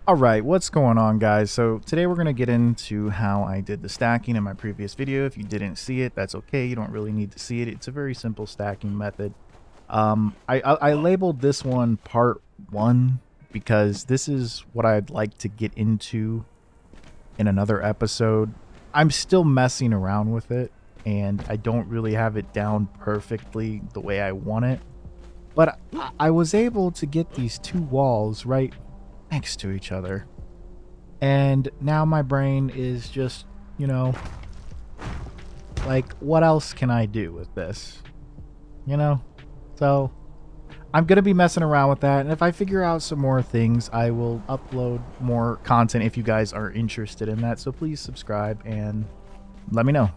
Alright, what's going on, guys? So today we're going to get into how I did the stacking in my previous video. If you didn't see it, that's okay. You don't really need to see it. It's a very simple stacking method. I labeled this one part 1 because this is what I'd like to get into in another episode. I'm still messing around with it, and I don't really have it down perfectly the way I want it. But I was able to get these two walls right next to each other. And now my brain is just, like, what else can I do with this? So I'm going to be messing around with that. And if I figure out some more things, I will upload more content if you guys are interested in that. So please subscribe and let me know.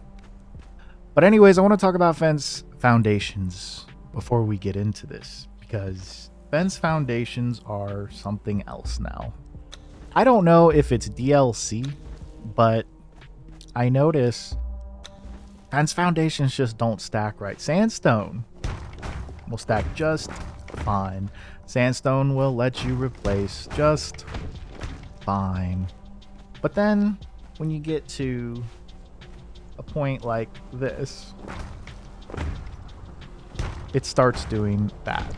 But anyways, I want to talk about fence foundations before we get into this, because fence foundations are something else now. I don't know if it's DLC, but I notice fence foundations just don't stack right. Sandstone will stack just fine. Sandstone will let you replace just fine. But then when you get to a point like this, it starts doing bad.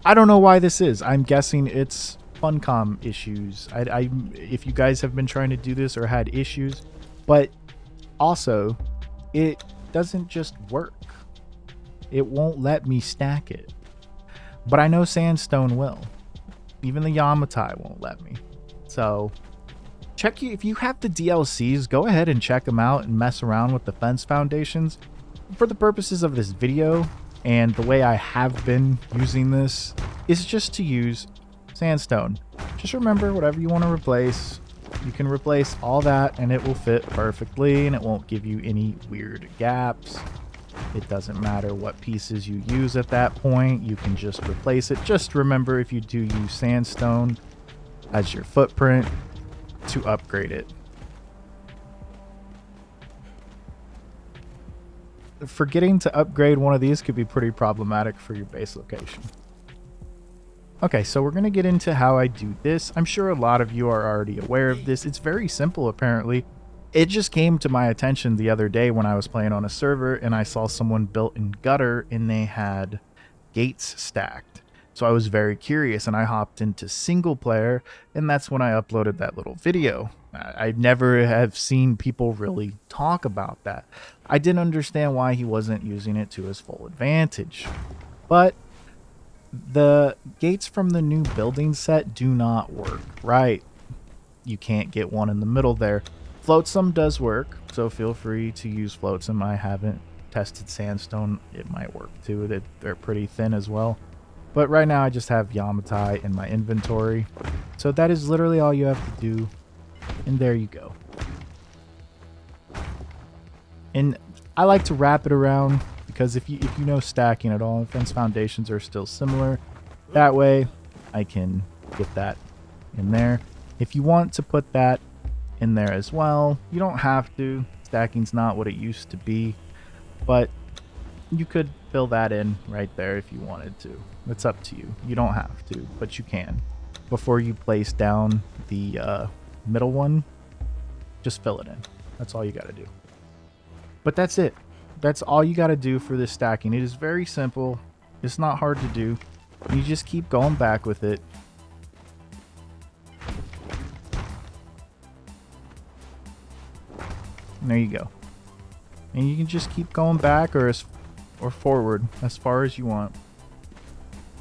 I don't know why this is. I'm guessing it's Funcom issues. If you guys have been trying to do this or had issues, but also it doesn't just work. It won't let me stack it. But I know Sandstone will. Even the Yamatai won't let me. So if you have the DLCs, go ahead and check them out and mess around with the fence foundations. For the purposes of this video, and the way I have been using this is just to use sandstone. Just remember, whatever you want to replace, you can replace all that and it will fit perfectly, and it won't give you any weird gaps. It doesn't matter what pieces you use at that point, you can just replace it. Just remember, if you do use sandstone as your footprint, to upgrade it. Forgetting to upgrade one of these could be pretty problematic for your base location. Okay, so we're going to get into how I do this. I'm sure a lot of you are already aware of this. It's very simple, apparently. It just came to my attention the other day when I was playing on a server and I saw someone built in gutter and they had gates stacked. So I was very curious and I hopped into single player, and that's when I uploaded that little video. I never have seen people really talk about that. I didn't understand why he wasn't using it to his full advantage. But the gates from the new building set do not work right. You can't get one in the middle there. Flotsam does work, so feel free to use Flotsam. I haven't tested Sandstone. It might work too. They're pretty thin as well. But right now I just have Yamatai in my inventory. So that is literally all you have to do. And there you go. And I like to wrap it around because if you know stacking at all, fence foundations are still similar. That way I can get that in there. If you want to put that in there as well, you don't have to. Stacking's not what it used to be, but you could fill that in right there if you wanted to. It's up to you. You don't have to, but you can. Before you place down the middle one, just fill it in. That's all you got to do. But that's it. That's all you got to do for this stacking. It is very simple. It's not hard to do. You just keep going back with it. And there you go. And you can just keep going back or forward as far as you want.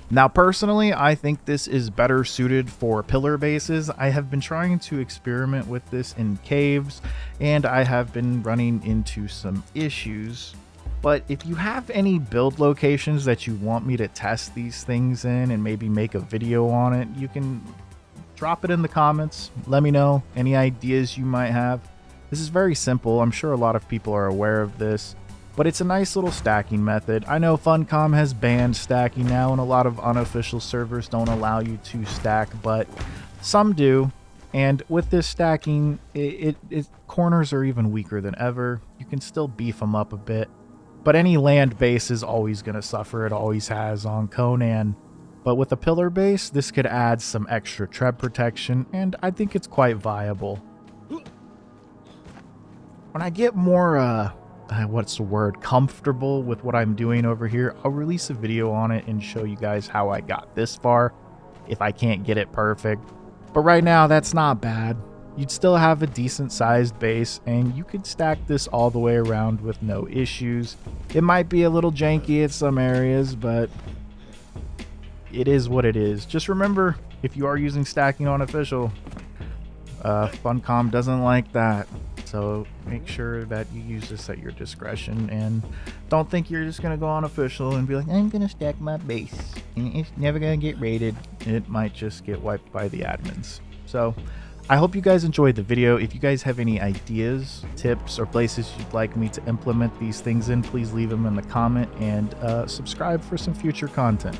Now, personally, I think this is better suited for pillar bases. I have been trying to experiment with this in caves, and I have been running into some issues. But if you have any build locations that you want me to test these things in and maybe make a video on it, you can drop it in the comments. Let me know any ideas you might have. This is very simple. I'm sure a lot of people are aware of this, but it's a nice little stacking method. I know Funcom has banned stacking now, and a lot of unofficial servers don't allow you to stack, but some do. And with this stacking, corners are even weaker than ever. You can still beef them up a bit, but any land base is always going to suffer. It always has on Conan. But with a pillar base, this could add some extra tread protection, and I think it's quite viable. When I get more, what's the word, comfortable with what I'm doing over here, I'll release a video on it and show you guys how I got this far, if I can't get it perfect. But right now, that's not bad. You'd still have a decent sized base, and you could stack this all the way around with no issues. It might be a little janky at some areas, but it is what it is. Just remember, if you are using stacking on official, Funcom doesn't like that. So make sure that you use this at your discretion, and don't think you're just gonna go on official and be like, I'm gonna stack my base and it's never gonna get raided. It might just get wiped by the admins. So I hope you guys enjoyed the video. If you guys have any ideas, tips, or places you'd like me to implement these things in, please leave them in the comment, and subscribe for some future content.